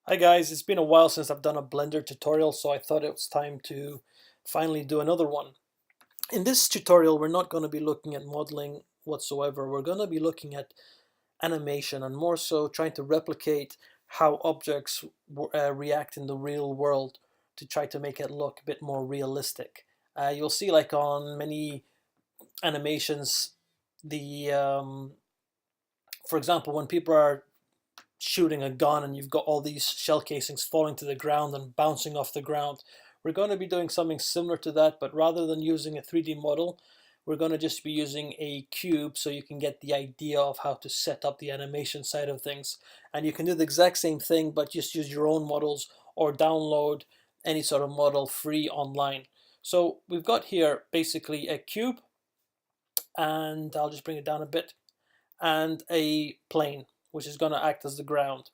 Hi guys, it's been a while since I've done a Blender tutorial, so I thought it was time to finally do another one. In this tutorial, we're not going to be looking at modeling whatsoever. We're going to be looking at animation and more so trying to replicate how objects react in the real world to try to make it look a bit more realistic. You'll see like on many animations, for example, when people are shooting a gun and you've got all these shell casings falling to the ground and bouncing off the ground. We're going to be doing something similar to that, but rather than using a 3D model, we're going to just be using a cube so you can get the idea of how to set up the animation side of things. And you can do the exact same thing, but just use your own models or download any sort of model free online. So we've got here basically a cube, and I'll just bring it down a bit, and a plane, which is going to act as the ground.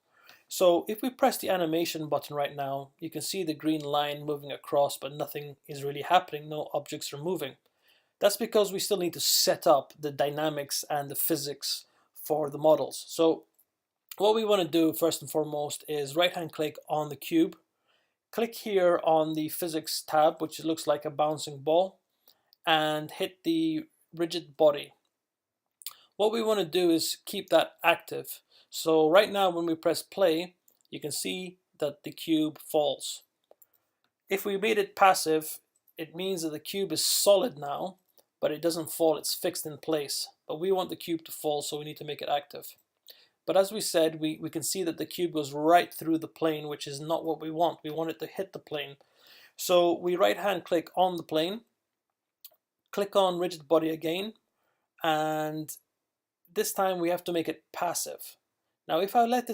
So if we press the animation button right now, you can see the green line moving across, but nothing is really happening. No objects are moving. That's because we still need to set up the dynamics and the physics for the models. So what we want to do first and foremost is right-hand click on the cube. Click here on the physics tab, which looks like a bouncing ball, and hit the rigid body. What we want to do is keep that active. So right now when we press play, you can see that the cube falls. If we made it passive, it means that the cube is solid now, but it doesn't fall, it's fixed in place. But we want the cube to fall, so we need to make it active. But as we said, we can see that the cube goes right through the plane, which is not what we want. We want it to hit the plane. So we right-hand click on the plane, click on rigid body again, and this time we have to make it passive. Now if I left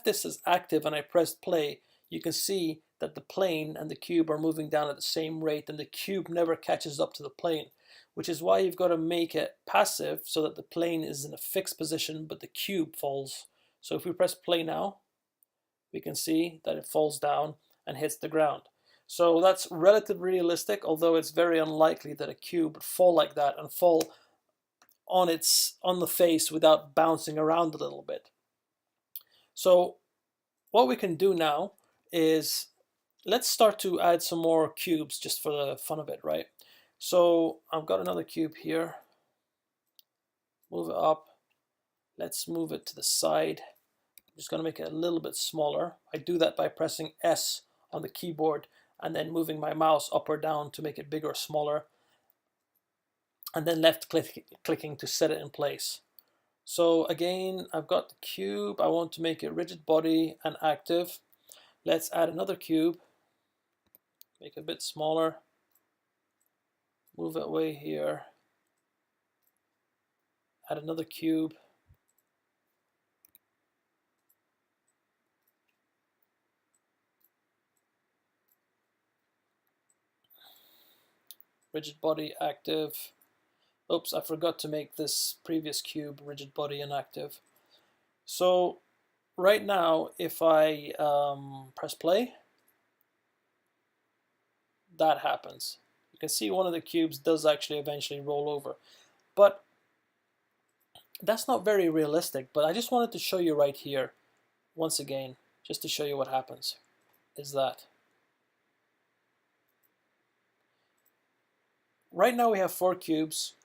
this as active and I pressed play, you can see that the plane and the cube are moving down at the same rate, and the cube never catches up to the plane, which is why you've got to make it passive so that the plane is in a fixed position but the cube falls. So if we press play now, we can see that it falls down and hits the ground. So that's relatively realistic, although it's very unlikely that a cube would fall like that and fall on the face without bouncing around a little bit. So what we can do now is let's start to add some more cubes just for the fun of it, right? So I've got another cube here. Move it up. Let's move it to the side. I'm just going to make it a little bit smaller. I do that by pressing S on the keyboard and then moving my mouse up or down to make it bigger or smaller, and then clicking to set it in place. So again, I've got the cube. I want to make it rigid body and active. Let's add another cube. Make it a bit smaller. Move it away here. Add another cube. Rigid body active. Oops, I forgot to make this previous cube rigid body inactive. So right now, if I press play, that happens. You can see one of the cubes does actually eventually roll over. But that's not very realistic, but I just wanted to show you right here, once again, just to show you what happens, is that right now we have 4 cubes,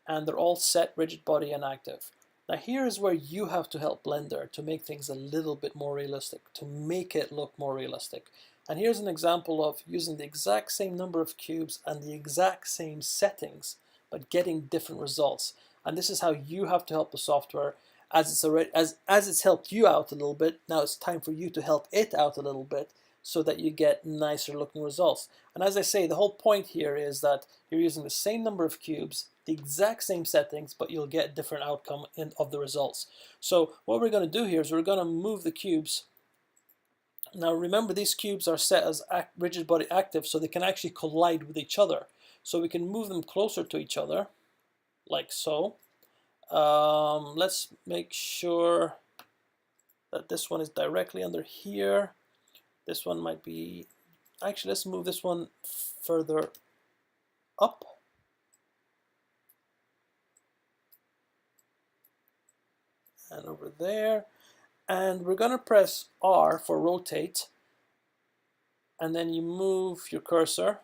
and they're all set rigid body and active. Now here is where you have to help Blender to make things a little bit more realistic, to make it look more realistic. And here's an example of using the exact same number of cubes and the exact same settings, but getting different results. And this is how you have to help the software. As it's helped you out a little bit, now it's time for you to help it out a little bit so that you get nicer looking results. And as I say, the whole point here is that you're using the same number of cubes, the exact same settings, but you'll get different outcome of the results. So what we're going to do here is we're going to move the cubes. Now remember, these cubes are set as rigid body active, so they can actually collide with each other. So we can move them closer to each other, like so. Let's make sure that this one is directly under here. This one might be, actually let's move this one further up. And over there. And we're going to press R for rotate, and then you move your cursor.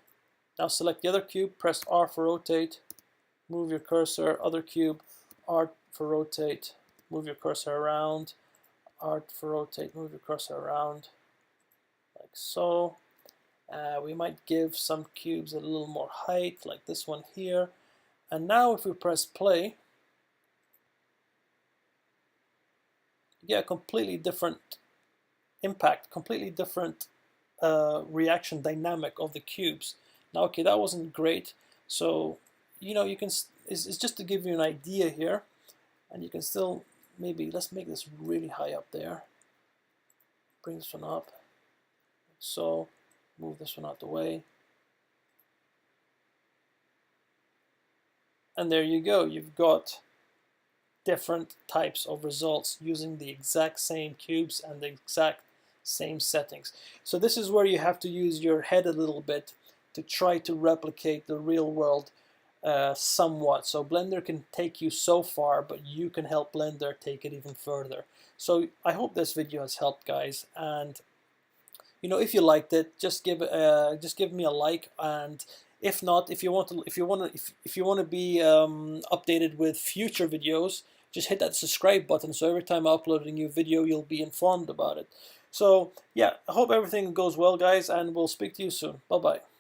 Now select the other cube, press R for rotate, move your cursor, other cube, R for rotate, move your cursor around, R for rotate, move your cursor around, like so. We might give some cubes a little more height, like this one here. And now if we press play, you get a completely different impact, completely different reaction dynamic of the cubes. Now, okay, that wasn't great. So, you know, you can, it's just to give you an idea here. And you can still, maybe, let's make this really high up there. Bring this one up. So, move this one out the way. And there you go. You've got different types of results using the exact same cubes and the exact same settings. So this is where you have to use your head a little bit to try to replicate the real world somewhat. So Blender can take you so far, but you can help Blender take it even further. So I hope this video has helped, guys, and you know, if you liked it, just give me a like, and if not, if you want to be updated with future videos, just hit that subscribe button, so every time I upload a new video, you'll be informed about it. So yeah, I hope everything goes well, guys, and we'll speak to you soon. Bye bye.